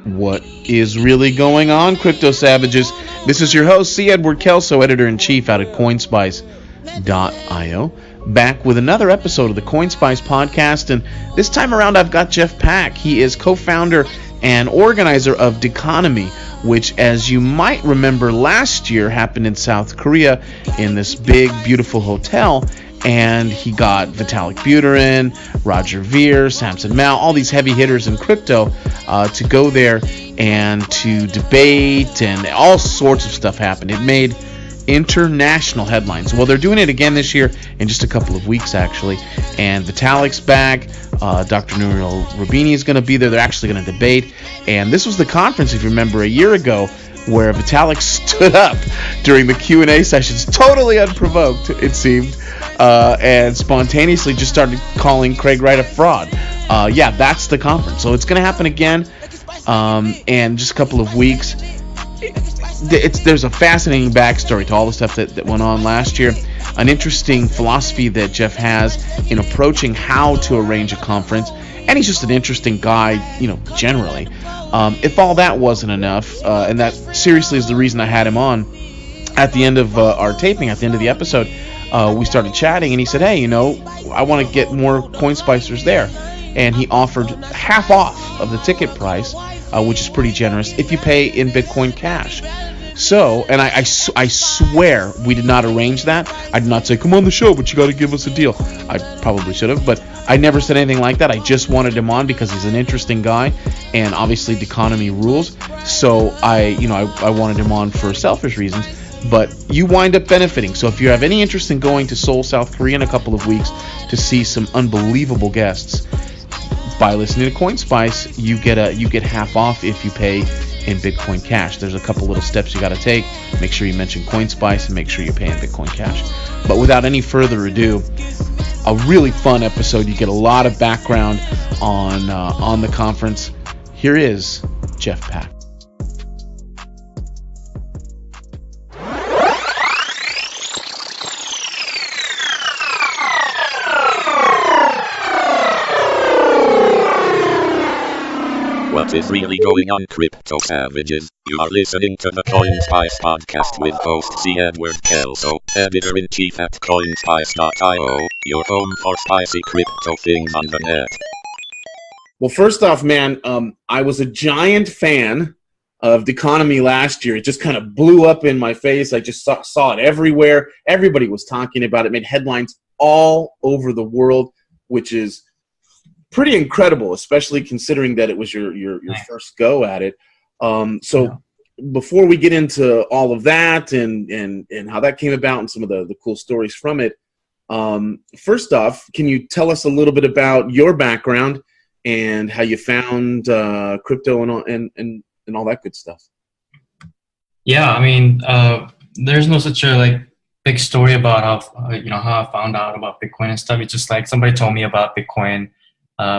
What is really going on, Crypto Savages? This is your host, C. Edward Kelso, Editor-in-Chief out at CoinSpice.io, back with another episode of the CoinSpice podcast, and this time around I've got Jeff Paik. He is co-founder and organizer of Deconomy, which, as you might remember, last year happened in South Korea in this big, beautiful hotel. And he got Vitalik Buterin, Roger Ver, Samson Mow, all these heavy hitters in crypto to go there and to debate, and all sorts of stuff happened. It made international headlines. Well, they're doing it again this year in just a couple of weeks, actually. And Vitalik's back. Dr. Nouriel Roubini is going to be there. They're actually going to debate. And this was the conference, if you remember, a year ago, where Vitalik stood up during the Q&A sessions, totally unprovoked, it seemed, and spontaneously just started calling Craig Wright a fraud. Yeah, that's the conference. So it's going to happen again, and just a couple of weeks. There's a fascinating backstory to all the stuff that went on last year. An interesting philosophy that Jeff has in approaching how to arrange a conference. And he's just an interesting guy, generally. If all that wasn't enough, and that seriously is the reason I had him on, at the end of our taping, at the end of the episode, we started chatting, and he said, hey, I want to get more CoinSpicers there. And he offered half off of the ticket price, which is pretty generous, if you pay in Bitcoin Cash. So, and I swear we did not arrange that. I did not say, come on the show, but you got to give us a deal. I probably should have, but I never said anything like that. I just wanted him on because he's an interesting guy, and obviously Deconomy rules. So I wanted him on for selfish reasons, but you wind up benefiting. So if you have any interest in going to Seoul, South Korea in a couple of weeks to see some unbelievable guests, by listening to CoinSpice, you get half off if you pay in Bitcoin Cash. There's a couple little steps you got to take. Make sure you mention CoinSpice and make sure you pay in Bitcoin Cash. But without any further ado, a really fun episode. You get a lot of background on the conference. Here is Jeff Paik. What is really going on, Crypto Savages? You are listening to the CoinSpice podcast with host C. Edward Kelso, Editor-in-Chief at CoinSpice.io, your home for spicy crypto things on the net. Well, first off, man, I was a giant fan of Deconomy last year. It just kind of blew up in my face. I just saw it everywhere. Everybody was talking about it. It made headlines all over the world, which is pretty incredible, especially considering that it was your first go at it. Before we get into all of that and how that came about and some of the cool stories from it, first off, can you tell us a little bit about your background and how you found crypto and all that good stuff? Yeah, I mean, there's no such a big story about how I found out about Bitcoin and stuff. It's just like somebody told me about Bitcoin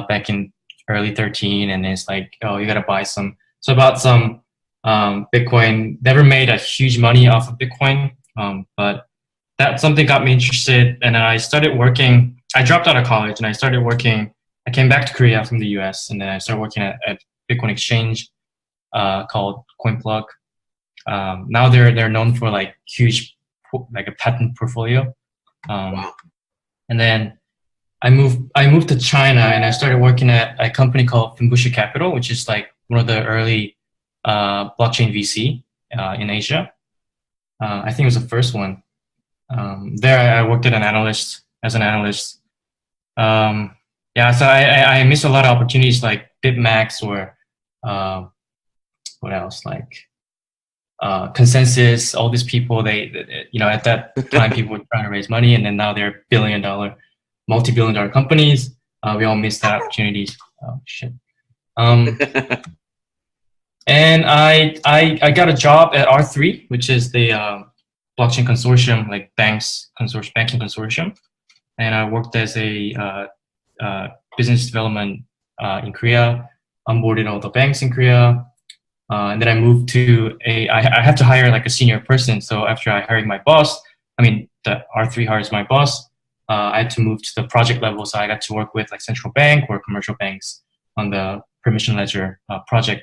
back in early 13, and it's like, oh, you gotta buy some. So I bought some Bitcoin. Never made a huge money off of Bitcoin, but that something got me interested, and I started working. I dropped out of college and I started working. I came back to Korea from the US, and then I started working at Bitcoin exchange called CoinPlug. Now they're known for huge a patent portfolio. Wow. And then I moved to China, and I started working at a company called Finbushi Capital, which is one of the early blockchain VC in Asia. I think it was the first one. There I worked as an analyst. So I missed a lot of opportunities like BitMax or what else, Consensus. All these people, they at that time people were trying to raise money, and then now they're multi-billion-dollar companies. We all missed that opportunities. Oh shit. And I got a job at R3, which is the blockchain consortium, banking consortium, and I worked as a business development in Korea, onboarded all the banks in Korea, and then I moved to I had to hire a senior person. So after I hired my boss, the R3 hires my boss. I had to move to the project level, so I got to work with central bank or commercial banks on the permission ledger project.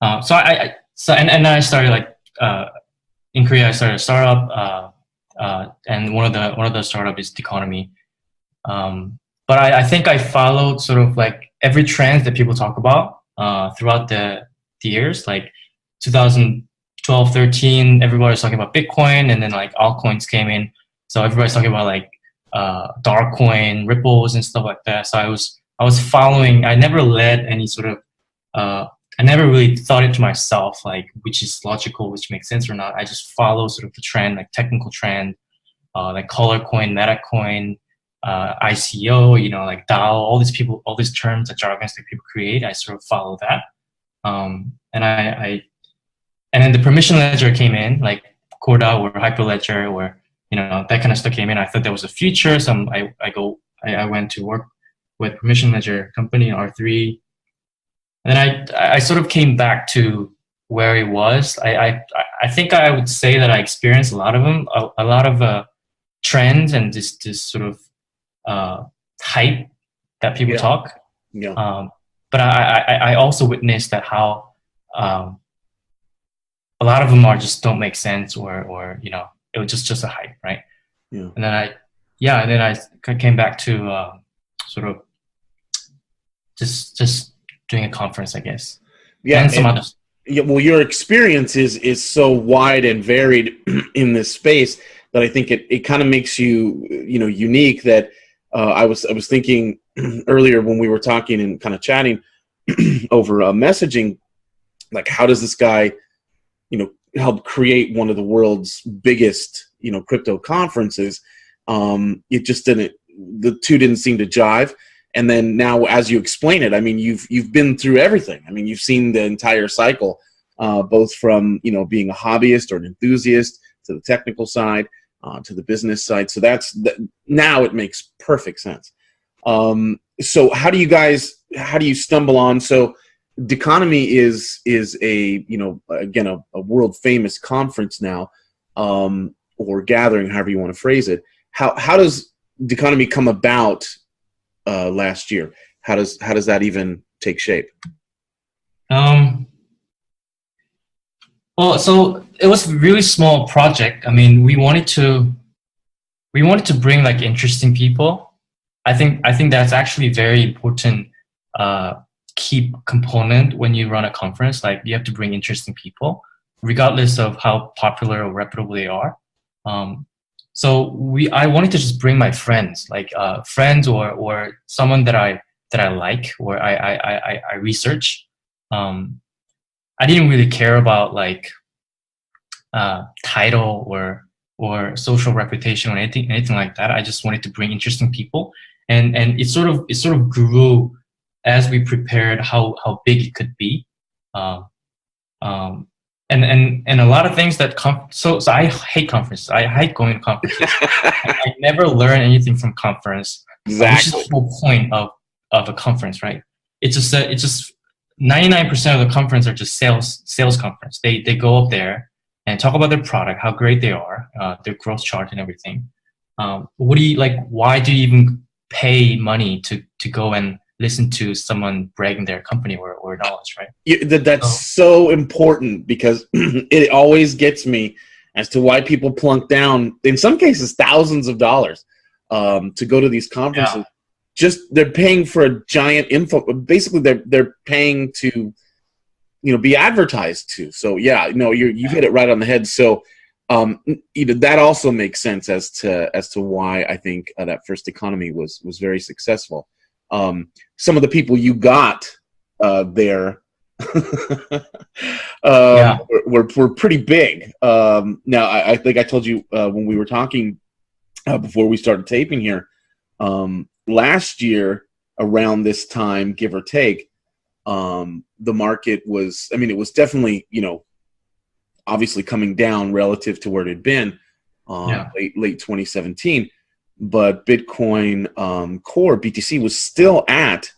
And then I started like in Korea. I started a startup, and one of the startup is Deconomy. But I think I followed sort of like every trend that people talk about throughout the years, like 2012, 13. Everybody was talking about Bitcoin, and then like altcoins came in. So everybody's talking about like dark coin, ripples, and stuff like that. So I was following. I never led any sort of. I never really thought it to myself, like which is logical, which makes sense or not. I just follow sort of the trend, like technical trend, like color coin, meta coin, ICO, you know, like DAO, all these people, all these terms that jargons that people create. I sort of follow that. And then the permission ledger came in, like Corda or Hyperledger or, you know, that kind of stuff came in. I thought there was a future. So I went to work with permission ledger company in R3. And then I sort of came back to where it was. I think I would say that I experienced a lot of them, a lot of trends and this sort of hype that people talk. Yeah. But I also witnessed that how a lot of them don't make sense or you know, it was just a hype, right? Yeah. And then I came back to sort of just doing a conference, I guess. Yeah. And some others. Yeah, well, your experience is so wide and varied in this space that I think it kind of makes you, you know, unique. That I was thinking earlier when we were talking and kind of chatting over messaging, like how does this guy, you know, help create one of the world's biggest, you know, crypto conferences? It just didn't. The two didn't seem to jive. And then now, as you explain it, I mean, you've been through everything. I mean, you've seen the entire cycle, both from, you know, being a hobbyist or an enthusiast to the technical side, to the business side. So now it makes perfect sense. So how do you stumble on? So Deconomy is a, you know, again, a world famous conference now, or gathering, however you want to phrase it. How does Deconomy come about? Last year, how does that even take shape? Well, so it was a really small project. I mean, we wanted to bring like interesting people. I think that's actually very important key component when you run a conference. Like you have to bring interesting people, regardless of how popular or reputable they are. So I wanted to just bring my friends, like friends or someone that I like or I research. I didn't really care about like title or social reputation or anything like that. I just wanted to bring interesting people, and it sort of grew as we prepared how big it could be. And a lot of things that so I hate conferences. I hate going to conferences. I never learn anything from conference. Exactly. Which is the whole point of a conference, right? It's just 99% of the conference are just sales conference. They go up there and talk about their product, how great they are, their growth chart and everything. What do you like? Why do you even pay money to go and listen to someone bragging their company or knowledge, right? That's so important, because it always gets me as to why people plunk down, in some cases, thousands of dollars to go to these conferences. Yeah. Just they're paying for a giant info. Basically, they're paying to, you know, be advertised to. So yeah, no, you hit it right on the head. So that also makes sense as to why I think that first Deconomy was very successful. Some of the people you got there were pretty big. Now, I think I told you when we were talking before we started taping here, last year around this time, give or take, the market was, I mean, it was definitely, you know, obviously coming down relative to where it had been late 2017. But Bitcoin Core BTC was still at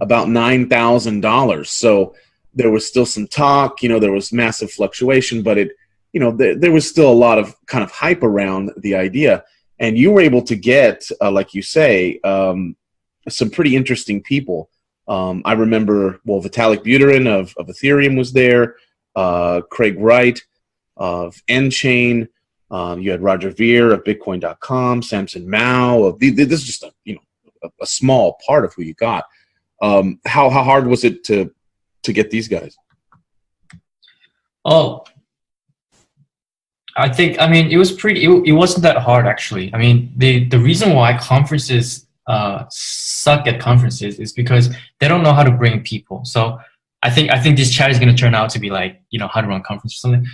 about $9,000. So there was still some talk, you know, there was massive fluctuation, but it, you know, there was still a lot of kind of hype around the idea. And you were able to get, like you say, some pretty interesting people I remember, well, Vitalik Buterin of Ethereum was there, Craig Wright of Nchain. You had Roger Ver of Bitcoin.com, Samson Mao. This is just a small part of who you got. How hard was it to get these guys? Oh, it was it wasn't that hard, actually. I mean, the reason why conferences suck at conferences is because they don't know how to bring people. So I think this chat is going to turn out to be like, how to run conferences or something.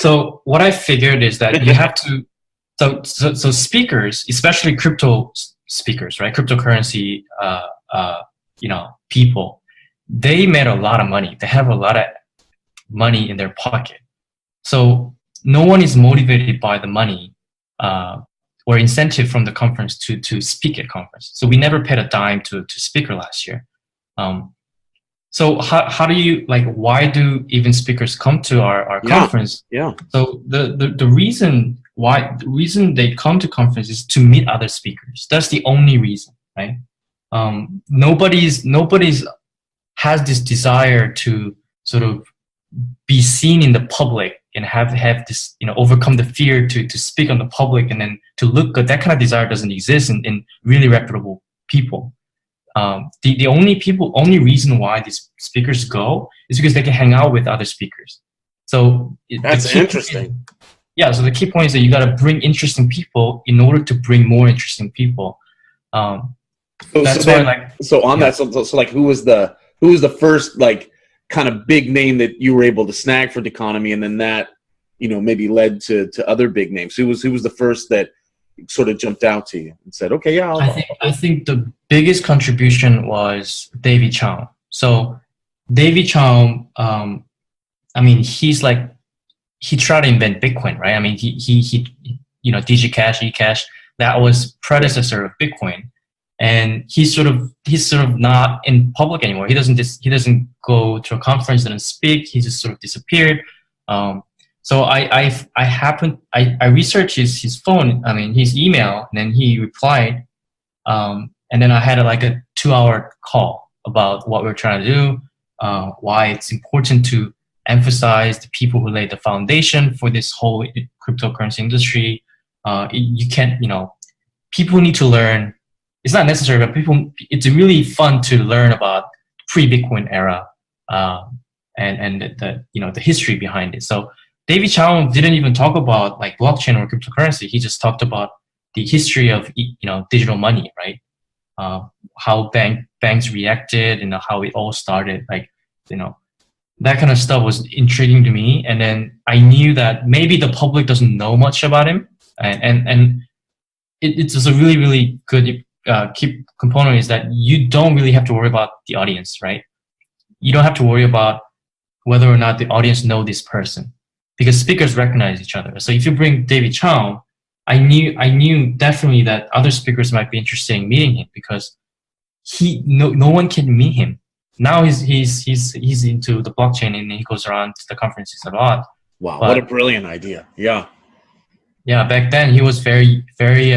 So what I figured is that you have to, so speakers, especially crypto speakers, right? Cryptocurrency, people, they made a lot of money. They have a lot of money in their pocket. So no one is motivated by the money or incentive from the conference to speak at conference. So we never paid a dime to speaker last year. So how do you, why do even speakers come to our conference? Yeah. So the reason they come to conference is to meet other speakers. That's the only reason, right? Nobody's has this desire to sort of be seen in the public and have this, overcome the fear to speak on the public and then to look good. That kind of desire doesn't exist in really reputable people. The only reason why these speakers go is because they can hang out with other speakers. So that's interesting. So the key point is that you got to bring interesting people in order to bring more interesting people. Who was the first kind of big name that you were able to snag for Deconomy, and then that maybe led to other big names? Who was the first that sort of jumped out to you and said, okay, yeah, I think the biggest contribution was Davy Chow. So Davy Chow, he tried to invent Bitcoin, right? I mean, he DigiCash, eCash, that was predecessor of Bitcoin. And he's sort of not in public anymore. He doesn't go to a conference and speak. He just sort of disappeared. So I researched his phone, his email, and then he replied. And then I had a 2-hour call about what we're trying to do, why it's important to emphasize the people who laid the foundation for this whole cryptocurrency industry. You can't, people need to learn. It's not necessary, but it's really fun to learn about pre-Bitcoin era and the history behind it. So David Chow didn't even talk about blockchain or cryptocurrency. He just talked about the history of digital money, right? How banks reacted and how it all started. That kind of stuff was intriguing to me. And then I knew that maybe the public doesn't know much about him, and it's just a really, really good key component is that you don't really have to worry about the audience, right? You don't have to worry about whether or not the audience know this person, because speakers recognize each other. So if you bring David Chow, I knew definitely that other speakers might be interested in meeting him, because no one can meet him. Now he's into the blockchain and he goes around to the conferences a lot. Wow, what a brilliant idea. Yeah. Yeah, back then he was very, very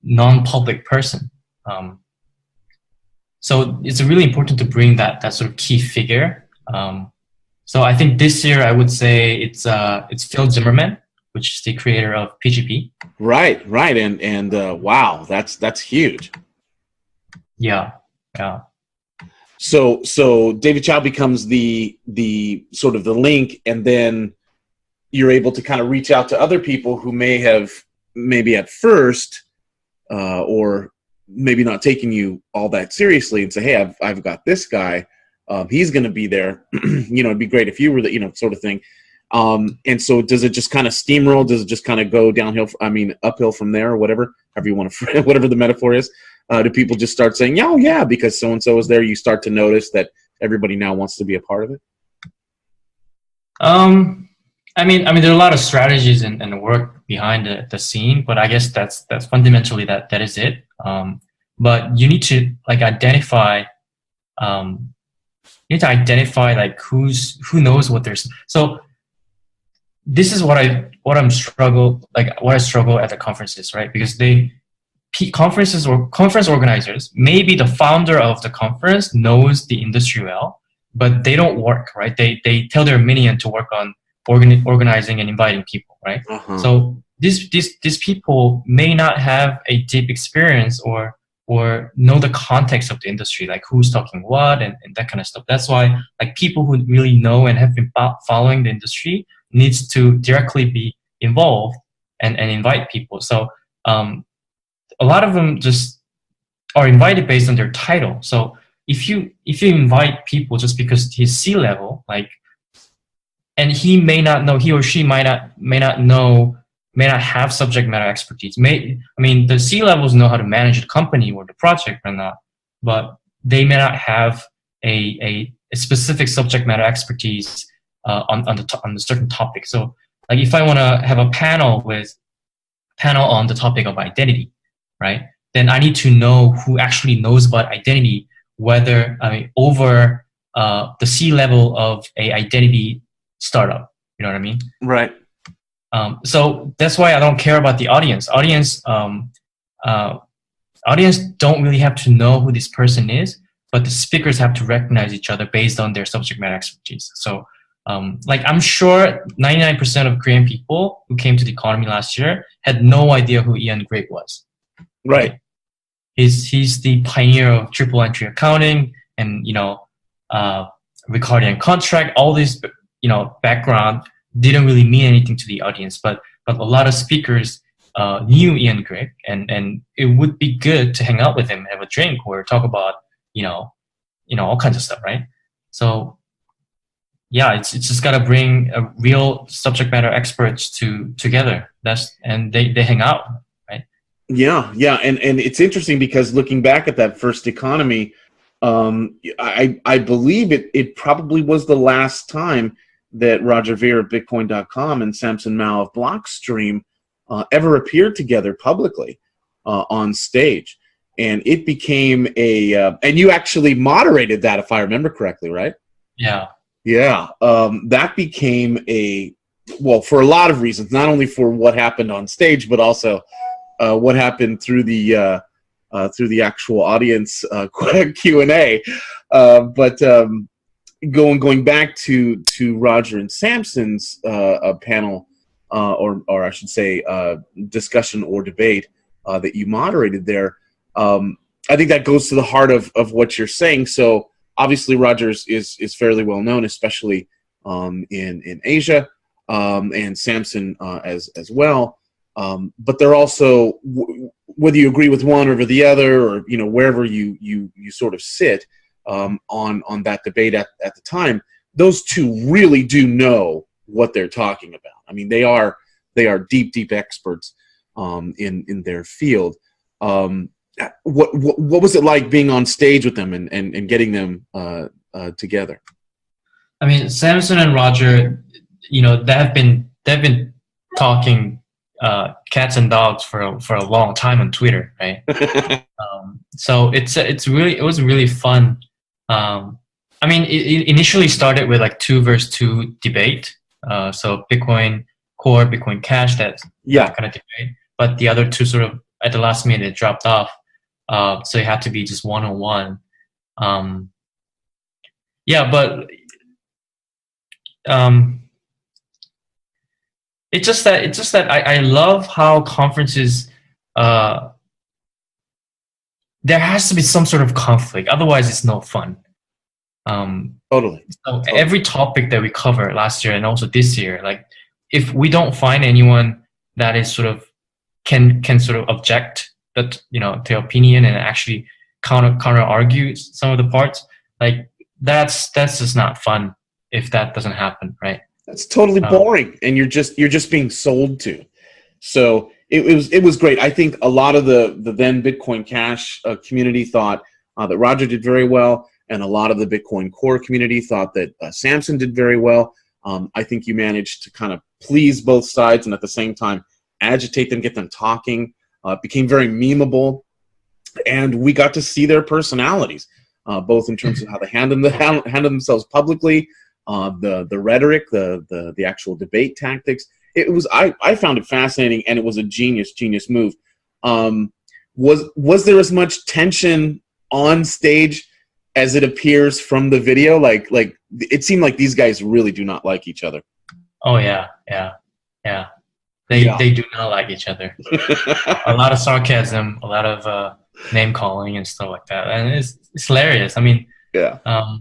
non-public person. So it's really important to bring that sort of key figure. So I think this year I would say it's Phil Zimmerman, which is the creator of PGP. Right, and wow, that's huge. Yeah. So David Chow becomes the sort of the link, and then you're able to kind of reach out to other people who maybe at first or maybe not taking you all that seriously, and say, hey, I've got this guy. He's going to be there. It'd be great if you were the, sort of thing. And so does it just kind of steamroll? Does it just kind of go downhill? Uphill from there, or whatever, however you want to, whatever the metaphor is. Do people just start saying, yeah, because so-and-so is there, you start to notice that everybody now wants to be a part of it? There are a lot of strategies and work behind the scene, but I guess that's fundamentally that is it. But you need to identify who knows what there's. So this is what I struggle at the conferences, right? Because conferences or conference organizers, maybe the founder of the conference knows the industry well, but they don't work, right? They tell their minion to work on organizing and inviting people, right? So these people may not have a deep experience or know the context of the industry, like who's talking what and that kind of stuff. That's why like people who really know and have been following the industry needs to directly be involved and invite people. So a lot of them just are invited based on their title. So if you invite people just because he's C-level, like, and he may not know, he or she may not have subject matter expertise. The C-levels know how to manage the company or the project or not, but they may not have a specific subject matter expertise on a certain topic. So like if I want to have a panel on the topic of identity, right? Then I need to know who actually knows about identity, whether over the C-level of a identity startup. You know what I mean? Right. So that's why I don't care about the audience. Audience don't really have to know who this person is, but the speakers have to recognize each other based on their subject matter expertise. So like I'm sure 99% of Korean people who came to Deconomy last year had no idea who Ian Grigg was. Right. He's the pioneer of triple entry accounting and recording and contract. All this background didn't really mean anything to the audience, but a lot of speakers knew Ian Grigg, and it would be good to hang out with him, have a drink, or talk about all kinds of stuff, right? So yeah, it's just got to bring a real subject matter experts together. And they hang out, right? Yeah, and it's interesting because looking back at that first Deconomy, I believe it probably was the last time that Roger Ver of Bitcoin.com and Samson Mao of Blockstream ever appeared together publicly on stage. And it became and you actually moderated that, if I remember correctly, right? Yeah. Yeah. That became for a lot of reasons, not only for what happened on stage, but also what happened through the actual audience Q&A. But going back to Roger and Samson's panel, or I should say discussion or debate that you moderated there, I think that goes to the heart of what you're saying. So obviously Rogers is fairly well known, especially in Asia, and Samson as well. But they're also, whether you agree with one over the other, or wherever you sort of sit on that debate at the time, those two really do know what they're talking about. I mean, they are deep experts in their field. What was it like being on stage with them and getting them together? I mean, Samson and Roger, they've been talking cats and dogs for a long time on Twitter, right? So it was really fun. I mean, it initially started with like 2 versus 2 debate. So Bitcoin Core, Bitcoin Cash, that kind of debate. But the other two sort of at the last minute it dropped off. So it had to be just 1-on-1. But it's just that I love how conferences, there has to be some sort of conflict, otherwise it's no fun. Totally. So every topic that we covered last year and also this year, like if we don't find anyone that is sort of can sort of object that their opinion and actually counter argue some of the parts, like that's just not fun if that doesn't happen, right? That's totally boring, and you're just being sold to. So it was great. I think a lot of the then Bitcoin Cash community thought that Roger did very well, and a lot of the Bitcoin Core community thought that Samson did very well. I think you managed to kind of please both sides and at the same time agitate them, get them talking. It became very memeable, and we got to see their personalities, both in terms of how they handle themselves publicly, the rhetoric, the actual debate tactics. I found it fascinating, and it was a genius move. Was there as much tension on stage as it appears from the video? Like it seemed like these guys really do not like each other. Oh yeah. They do not like each other. A lot of sarcasm, a lot of name calling and stuff like that, and it's hilarious. I mean, I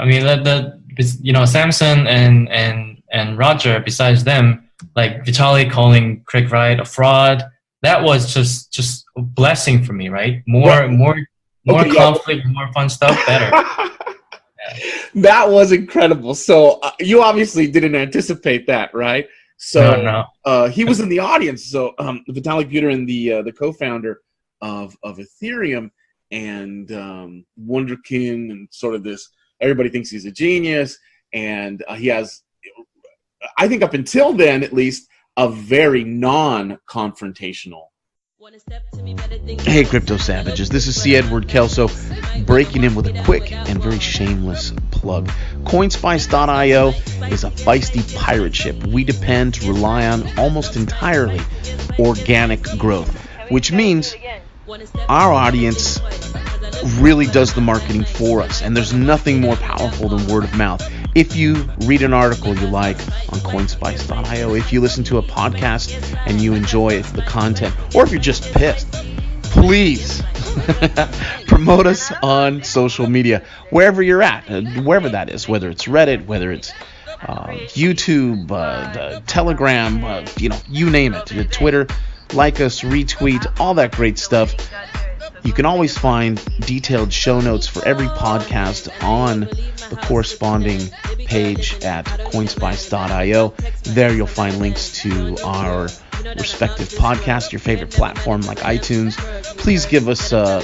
mean Samson and Roger. Besides them, like Vitalik calling Craig Wright a fraud, that was just a blessing for me, right? More conflict, more fun stuff, better. That was incredible. So you obviously didn't anticipate that, right? So no. He was in the audience. So Vitalik Buterin, the co-founder of Ethereum, and Wunderkind, and sort of this. Everybody thinks he's a genius, and he has, I think, up until then at least, a very non-confrontational. Hey, Crypto Savages, this is C. Edward Kelso breaking in with a quick and very shameless plug. CoinSpice.io is a feisty pirate ship. We depend to rely on almost entirely organic growth, which means our audience really does the marketing for us, and there's nothing more powerful than word of mouth. If you read an article you like on CoinSpice.io, if you listen to a podcast and you enjoy the content, or if you're just pissed, please promote us on social media, wherever you're at, wherever that is, whether it's Reddit, whether it's YouTube, Telegram, you name it, Twitter. Like us, retweet, all that great stuff. You can always find detailed show notes for every podcast on the corresponding page at coinspice.io. There you'll find links to our respective podcasts, your favorite platform like iTunes. Please give us a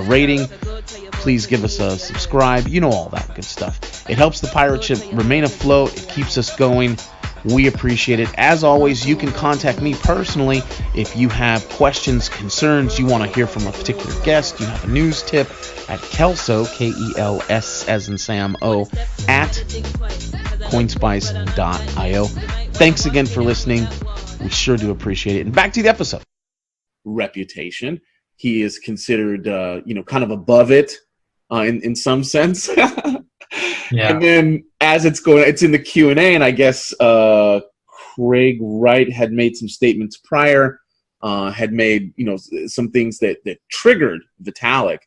rating. Please give us a subscribe. You know all that good stuff. It helps the pirate ship remain afloat. It keeps us going. We appreciate it. As always, you can contact me personally if you have questions, concerns, you want to hear from a particular guest, you have a news tip, at Kelso, K-E-L-S as in Sam O, at coinspice.io. Thanks again for listening. We sure do appreciate it. And back to the episode. Reputation. He is considered, kind of above it in some sense. Yeah. And then as it's going, it's in the Q&A, and I guess Craig Wright had made some statements prior, had made some things that triggered Vitalik,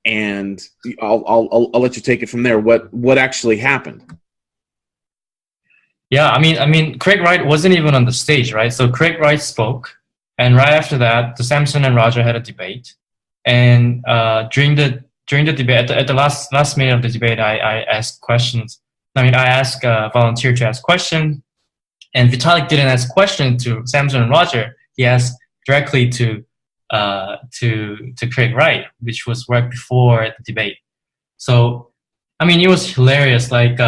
and I'll let you take it from there. What actually happened? Yeah, I mean, Craig Wright wasn't even on the stage, right? So Craig Wright spoke, and right after that, the Samson and Roger had a debate, and during the debate, at the last minute of the debate, I asked questions. I asked a volunteer to ask questions, and Vitalik didn't ask questions to Samson and Roger. He asked directly to Craig Wright, which was right before the debate. So, it was hilarious. Like,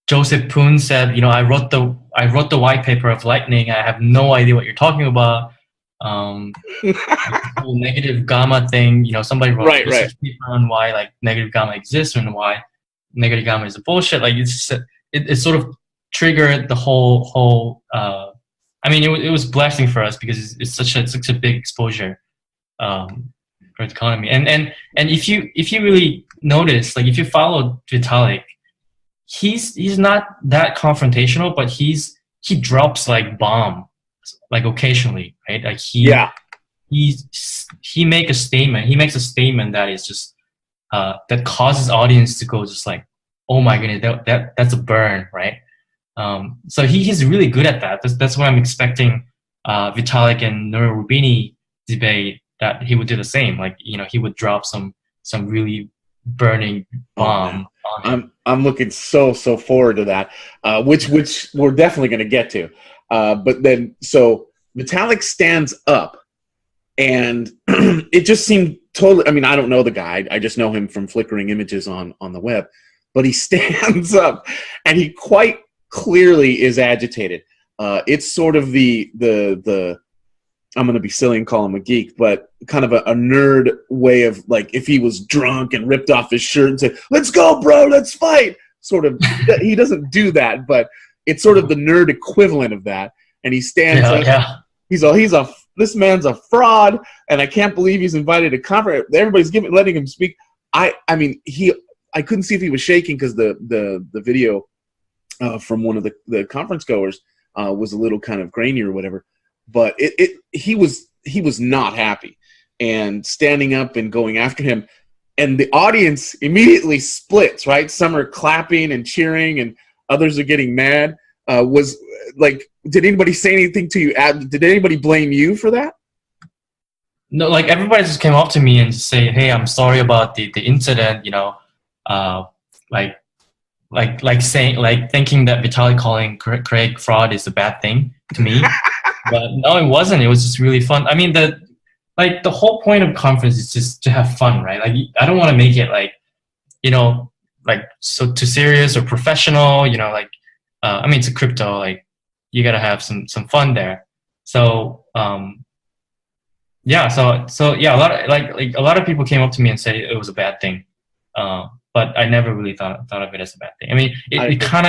Joseph Poon said, I wrote the white paper of Lightning. I have no idea what you're talking about. The whole negative gamma thing, somebody wrote a research paper on why negative gamma exists and why negative gamma is a bullshit. It sort of triggered the whole it was blessing for us because it's such a big exposure for Deconomy. And if you really notice, if you follow Vitalik, he's not that confrontational, but he drops bomb occasionally, right? He makes a statement. He makes a statement that is just that causes audience to go just oh my goodness, that's a burn, right? So he's really good at that. That's what I'm expecting. Vitalik and Nouriel Roubini debate, that he would do the same. He would drop some really burning bomb. I'm looking so forward to that, which we're definitely going to get to. But then, so Vitalik stands up, and it just seemed totally, I don't know the guy. I just know him from flickering images on the web. But he stands up, and he quite clearly is agitated. It's sort of the I'm going to be silly and call him a geek, but kind of a nerd way of if he was drunk and ripped off his shirt and said, "Let's go, bro, let's fight." Sort of, he doesn't do that, but it's sort of the nerd equivalent of that. and he stands up. Yeah. This man's a fraud, and I can't believe he's invited to conference. Everybody's letting him speak. I couldn't see if he was shaking because the video from one of the conference goers was a little kind of grainy or whatever, but he was not happy and standing up and going after him, and the audience immediately splits. Right, some are clapping and cheering, and others are getting mad. Was like, did anybody say anything to you? Did anybody blame you for that? No, like everybody just came up to me and say, "Hey, I'm sorry about the incident." Like saying, like, thinking that Vitalik calling Craig fraud is a bad thing to me. But no, it wasn't. It was just really fun. I mean, the whole point of conference is just to have fun, right? Like, I don't want to make it like so too serious or professional. I mean, it's a crypto. Like, you gotta have some fun there. So yeah, so yeah, a lot of people came up to me and said it was a bad thing. But I never really thought of it as a bad thing. I mean, it kind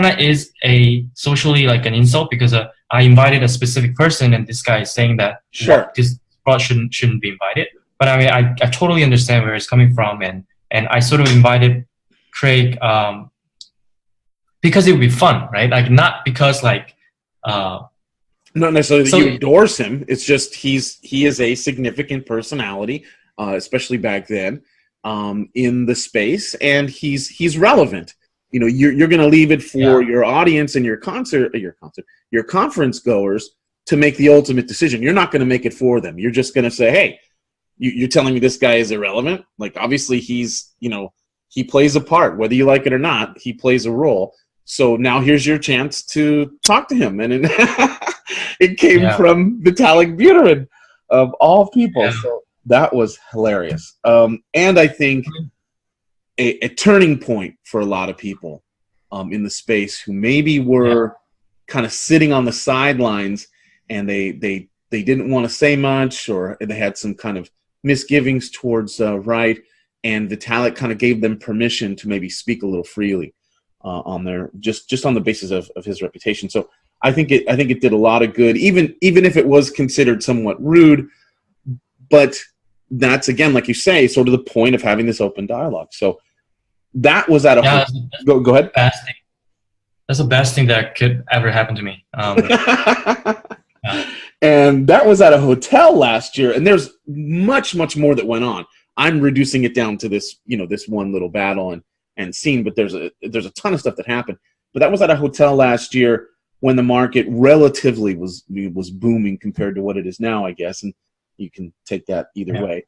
of is a socially like an insult, because I invited a specific person, and this guy is saying that this fraud shouldn't be invited. But I mean, I totally understand where it's coming from, and I sort of invited Craig because it would be fun, right? Like, not because like not necessarily that you endorse him. It's just he is a significant personality, especially back then. In the space, and he's relevant. You're going to leave it for your audience and your conference goers to make the ultimate decision. You're not going to make it for them. You're just going to say, hey, you're telling me this guy is irrelevant? Like, obviously he plays a part, whether you like it or not. He plays a role. So now here's your chance to talk to him. And it came from Vitalik Buterin, of all people. Yeah. So that was hilarious. And I think a turning point for a lot of people in the space who maybe were kind of sitting on the sidelines, and they didn't want to say much, or they had some kind of misgivings towards Wright, and Vitalik kind of gave them permission to maybe speak a little freely on their just on the basis of his reputation. So I think it did a lot of good, even if it was considered somewhat rude. But that's, again, like you say, sort of the point of having this open dialogue. So that was at a go ahead. That's the best thing that could ever happen to me. And that was at a hotel last year, and there's much more that went on. I'm reducing it down to this, this one little battle and scene, but there's a ton of stuff that happened. But that was at a hotel last year when the market relatively was booming compared to what it is now, I guess, and you can take that either way.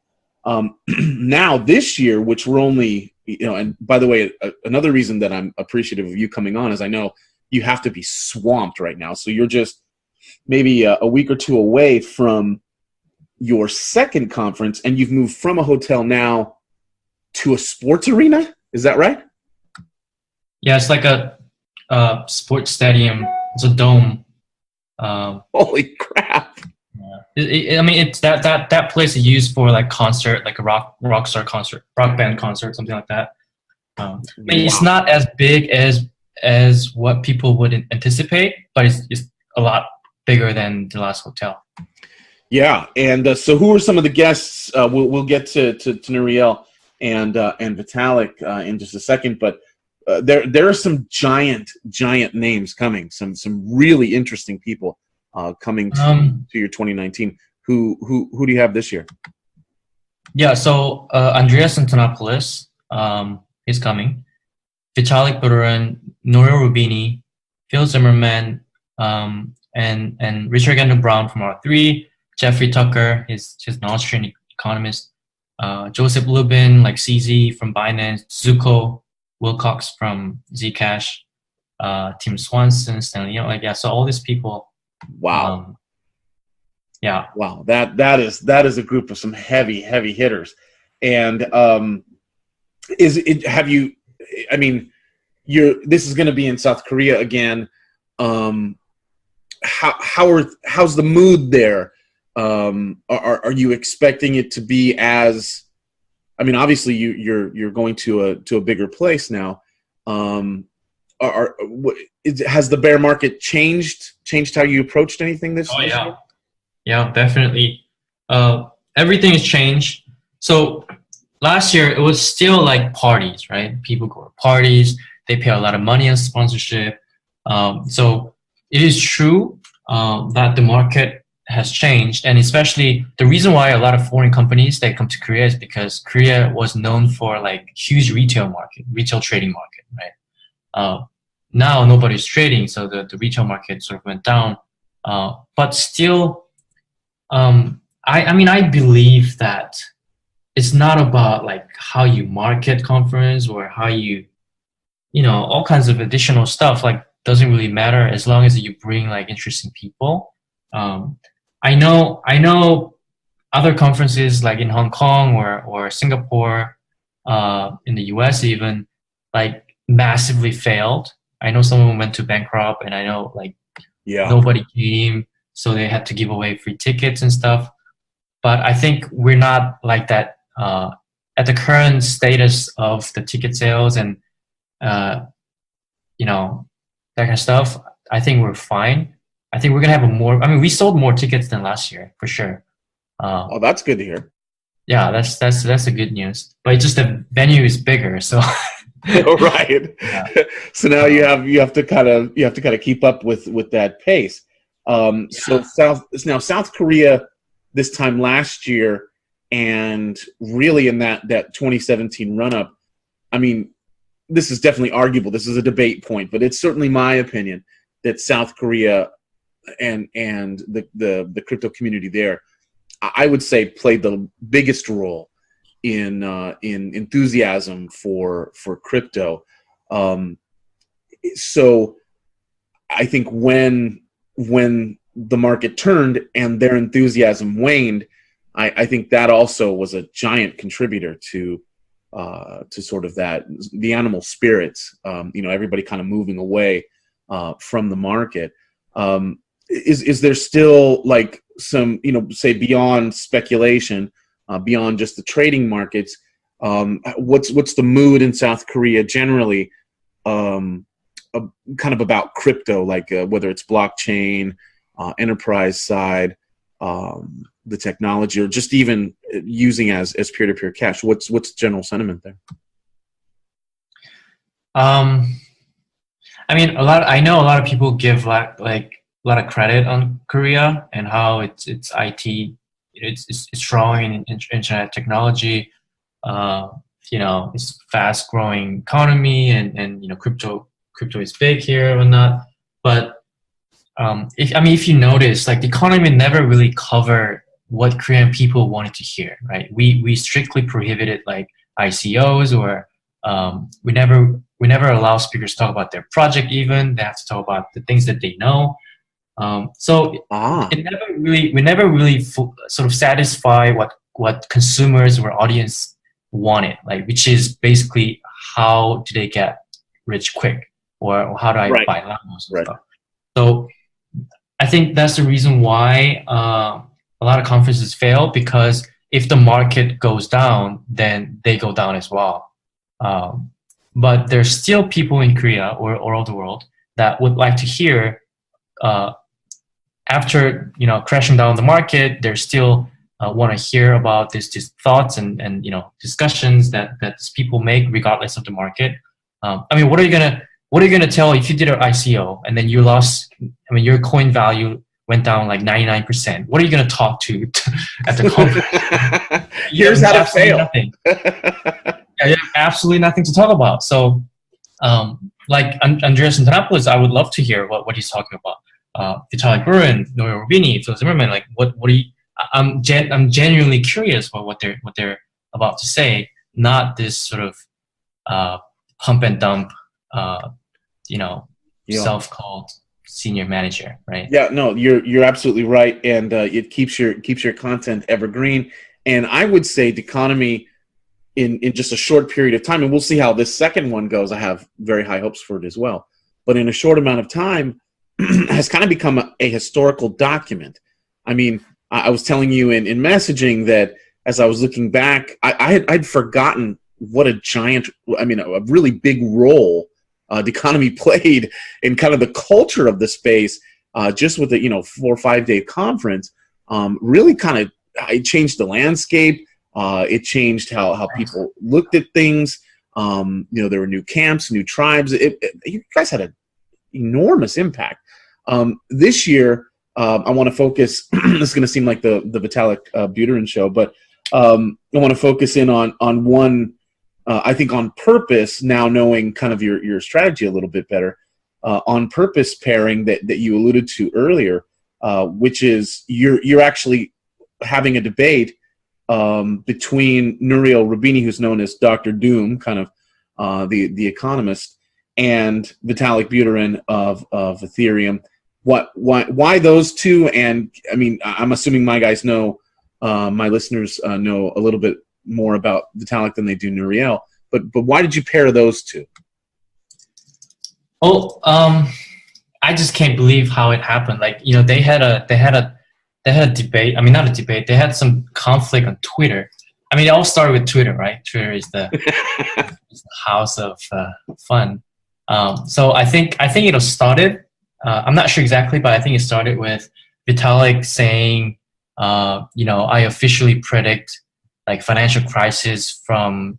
Now this year, which we're only, and by the way, another reason that I'm appreciative of you coming on is I know you have to be swamped right now. So you're just maybe a week or two away from your second conference, and you've moved from a hotel now to a sports arena. Is that right? Yeah, it's like a sports stadium. It's a dome. Holy crap! I mean, it's that place is used for like concert, like a rock band concert, something like that. I mean, it's not as big as what people would anticipate, but it's a lot bigger than the last hotel. Yeah, and so who are some of the guests? We'll get to Nuriel and Vitalik in just a second, but there are some giant names coming. Some really interesting people. Coming to your 2019, who do you have this year? Yeah, so Andreas Antonopoulos is coming. Vitalik Buterin, Nouriel Roubini, Phil Zimmerman, and Richard Gandon Brown from R3, Jeffrey Tucker, he's an Austrian economist, Joseph Lubin, like CZ from Binance, Zuko Wilcox from Zcash, Tim Swanson, Stanley, so all these people. Wow. Wow. That is a group of some heavy hitters. And this is going to be in South Korea again. How's the mood there? Are you expecting it to be as, obviously you're going to a bigger place now. has the bear market changed how you approached anything this year? Yeah, definitely. Everything has changed. So last year it was still like parties, right? People go to parties, they pay a lot of money on sponsorship. So it is true that the market has changed, and especially the reason why a lot of foreign companies they come to Korea is because Korea was known for like huge retail trading market, right? Now nobody's trading, so the retail market sort of went down. But still, I mean, I believe that it's not about like how you market conference or how you know, all kinds of additional stuff, like doesn't really matter as long as you bring like interesting people. I know other conferences like in Hong Kong or Singapore, in the US even, like massively failed. I know someone went to bankrupt, and I know like nobody came, so they had to give away free tickets and stuff. But I think we're not like that at the current status of the ticket sales and you know, that kind of stuff. I think we're fine. I think we're gonna have we sold more tickets than last year for sure. Oh, that's good to hear. Yeah, that's the good news. But it's just the venue is bigger, so. Oh, right. Yeah. So now you have to kind of keep up with that pace. So South Korea this time last year, and really in that 2017 run up. I mean, this is definitely arguable. This is a debate point, but it's certainly my opinion that South Korea and the crypto community there, I would say, played the biggest role in enthusiasm for crypto. So I think when the market turned and their enthusiasm waned, I think that also was a giant contributor to sort of the animal spirits, everybody kind of moving away from the market. Is there still like some, say beyond speculation, beyond just the trading markets, what's the mood in South Korea generally, kind of about crypto, like whether it's blockchain, enterprise side, the technology, or just even using as peer-to-peer cash? What's the general sentiment there? I mean, I know a lot of people give like a lot of credit on Korea and how it's IT, it's strong in internet technology. It's fast growing economy, and crypto is big here and whatnot. But if you notice, like the economy never really covered what Korean people wanted to hear, right? We strictly prohibited like ICOs, or we never allow speakers to talk about their project. Even they have to talk about the things that they know. We never really sort of satisfy what consumers or audience wanted, like, which is basically how do they get rich quick, or how do I buy Lambos and stuff. So I think that's the reason why a lot of conferences fail, because if the market goes down, then they go down as well. But there's still people in Korea or all over the world that would like to hear, after crashing down the market, they still want to hear about these thoughts and discussions that these people make regardless of the market. What are you gonna tell if you did an ICO and then you lost? Your coin value went down like 99%. What are you gonna talk to at the conference? Here's how to fail. Nothing. You have absolutely nothing to talk about. So, like Andreas Antonopoulos, I would love to hear what he's talking about. Vitalik Buterin, Nouriel Roubini, Phil Zimmerman, like what do you? I'm genuinely curious about what they're about to say, not this sort of pump and dump, self-called senior manager, right? Yeah, no, you're absolutely right, and it keeps your content evergreen. And I would say Deconomy, in just a short period of time, and we'll see how this second one goes. I have very high hopes for it as well. But in a short amount of time, has kind of become a historical document. I was telling you in messaging that as I was looking back, I'd forgotten what a giant, a really big role Deconomy played in kind of the culture of the space, just with the 4 or 5 day conference, really kind of it changed the landscape. It changed how people looked at things. There were new camps, new tribes. You guys had an enormous impact. This year, I want to focus. This is going to seem like the Vitalik Buterin show, but I want to focus in on one. I think on purpose. Now knowing kind of your strategy a little bit better, on purpose pairing that you alluded to earlier, which is you're actually having a debate between Nouriel Roubini, who's known as Dr. Doom, kind of the economist, and Vitalik Buterin of Ethereum. Why those two? And I mean, I'm assuming my guys know, my listeners know a little bit more about Vitalik than they do Nouriel. But why did you pair those two? Oh, I just can't believe how it happened. Like, they had a debate. I mean, not a debate. They had some conflict on Twitter. I mean, it all started with Twitter, right? Twitter is the house of fun. So I think it started. I'm not sure exactly, but I think it started with Vitalik saying, I officially predict like financial crisis from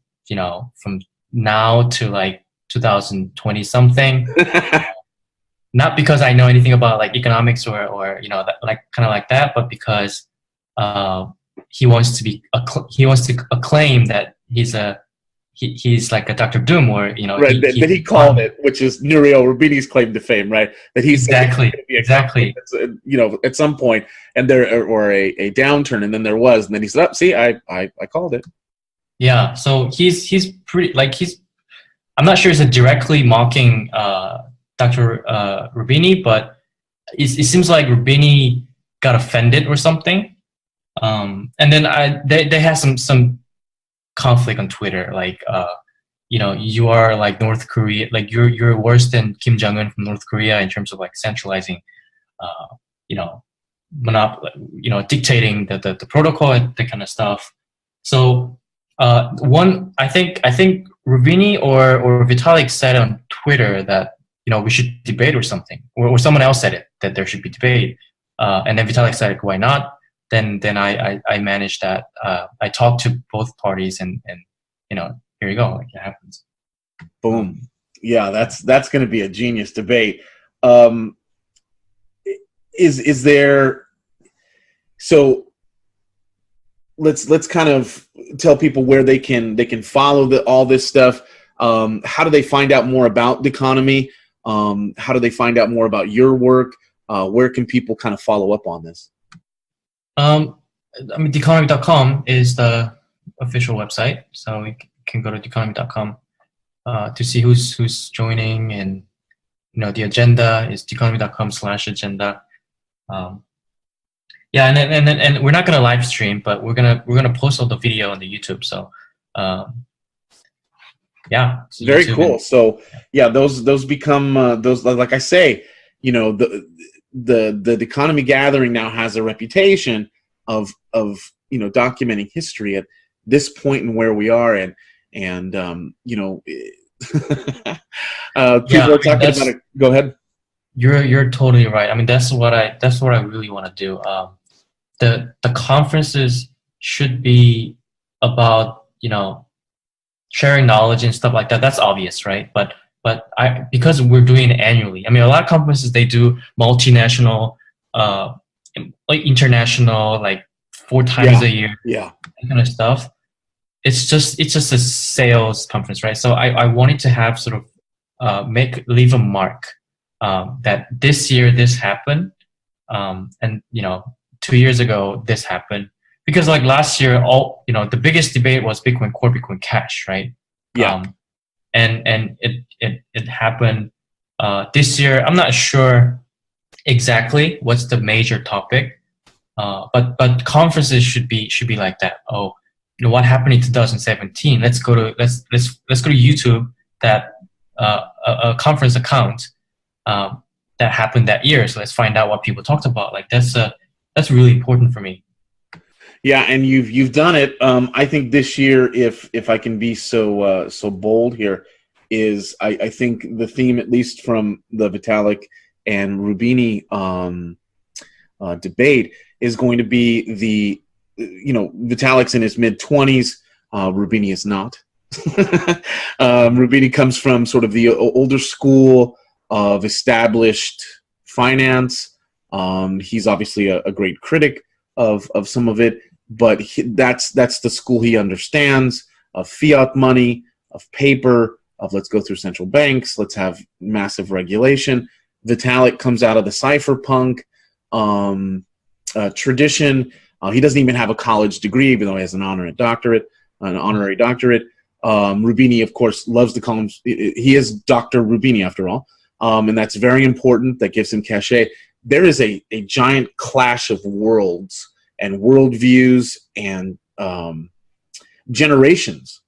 now to like 2020 something. Not because I know anything about like economics or like kind of like that, but because he wants to acclaim that he's like a Dr. Doom, or right, that he called it, which is Nouriel Roubini's claim to fame, right? That he's exactly at some point, and there or a downturn, and then there was, and then he said, "Oh, see, I called it." Yeah, so he's pretty like I'm not sure it's a directly mocking Dr. Roubini, but it seems like Roubini got offended or something, and then they had some conflict on Twitter, like you are like North Korea, like you're worse than Kim Jong-un from North Korea in terms of like centralizing, dictating the protocol and that kind of stuff. So I think Roubini or Vitalik said on Twitter that we should debate or something, or someone else said it, that there should be debate, and then Vitalik said, why not? Then I managed that. I talked to both parties, and here you go. Like, it happens. Boom. Yeah, that's going to be a genius debate. Is there? So let's kind of tell people where they can follow all this stuff. How do they find out more about Deconomy? How do they find out more about your work? Where can people kind of follow up on this? Deconomy.com is the official website, so we can go to deconomy.com to see who's joining, and the agenda is deconomy.com/agenda. Yeah, and we're not gonna live stream, but we're gonna post all the video on the YouTube. So yeah, very cool. So yeah, those become those, like I say, the Deconomy gathering now has a reputation of documenting history at this point and where we are, and people are talking about it. Go ahead. You're totally right. I mean, that's what I really want to do. The conferences should be about sharing knowledge and stuff like that. That's obvious, right? But because we're doing it annually. I mean, a lot of conferences, they do multinational, like international, like 4 times a year, that kind of stuff. It's just a sales conference, right? So I wanted to have sort of leave a mark that this year this happened, and 2 years ago this happened, because like last year, the biggest debate was Bitcoin Core, Bitcoin Cash, right? Yeah. And it happened this year. I'm not sure exactly what's the major topic, but conferences should be like that. Oh, what happened in 2017? Let's go to YouTube, that a conference account that happened that year. So let's find out what people talked about. Like that's really important for me. Yeah, and you've done it. I think this year, if I can be so bold here, is, I think the theme, at least from the Vitalik and Rubini debate, is going to be the, Vitalik's in his mid-20s, Rubini is not. Rubini comes from sort of the older school of established finance. He's obviously a great critic of some of it, but that's the school he understands, of fiat money, of paper, of let's go through central banks, let's have massive regulation. Vitalik comes out of the cypherpunk tradition. He doesn't even have a college degree, even though he has an honorary doctorate. Rubini, of course, loves to call him. He is Dr. Rubini, after all, and that's very important. That gives him cachet. There is a giant clash of worlds and worldviews and generations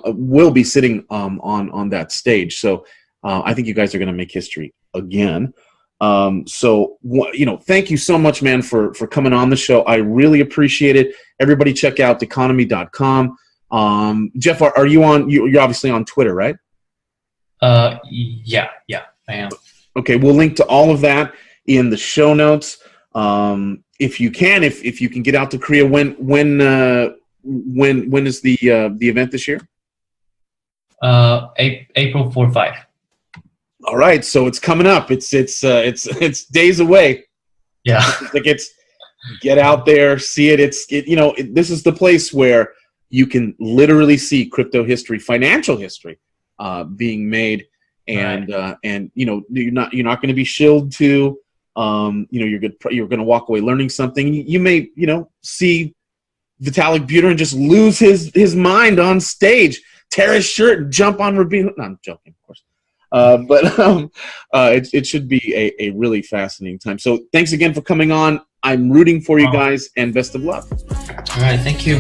will be sitting on that stage. So I think you guys are going to make history again. Thank you so much, man, for coming on the show. I really appreciate it. Everybody check out Deconomy.com. Jeff, are you on? You're obviously on Twitter, right? Yeah, I am. Okay, we'll link to all of that in the show notes. If you can get out to Korea, when is the event this year? April 4-5. All right, so it's coming up. It's days away. Yeah. Get out there, see it. This is the place where you can literally see crypto history, financial history, being made, and right. You're not going to be shilled to. You're going to walk away learning something. You may see Vitalik Buterin just lose his mind on stage, tear his shirt, and jump on Rubino. No, I'm joking, of course. It should be a really fascinating time. So thanks again for coming on. I'm rooting for you guys, and best of luck. All right, thank you.